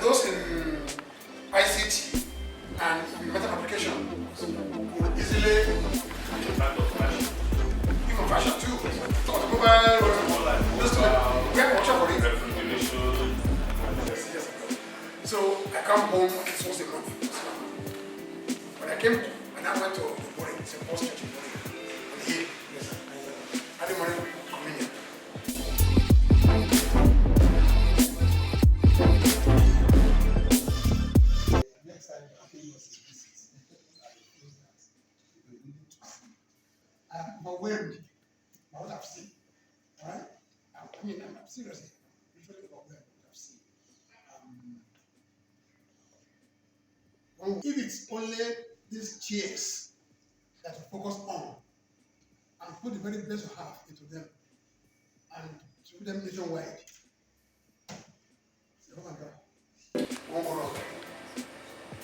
Those in ICT and method application would easily even fashion too. So automobile, we have a workshop for it. So I come home, it's once a month. When I came and I went to the morning, it's a post church in morning. And here, I didn't want to communion. I'm overwhelmed by what I've seen. Right? I mean, I'm seriously literally overwhelmed by what I've seen. If it's only these chairs that you focus on and put the very best you have into them and put them nationwide, oh my God, won't go wrong.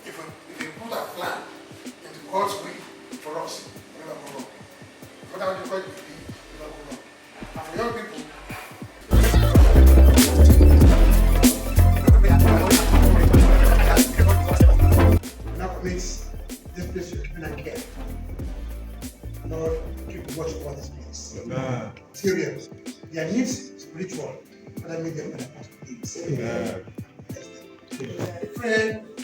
If we put our plan into God's will for us, we'll never go wrong. Whatever the point will be, we'll never go wrong. And for young people, now commits this place to keeping and care. Lord, keep watch over this place. Amen. Serious. Their needs spiritual, but I make them better needs. Amen. Friend.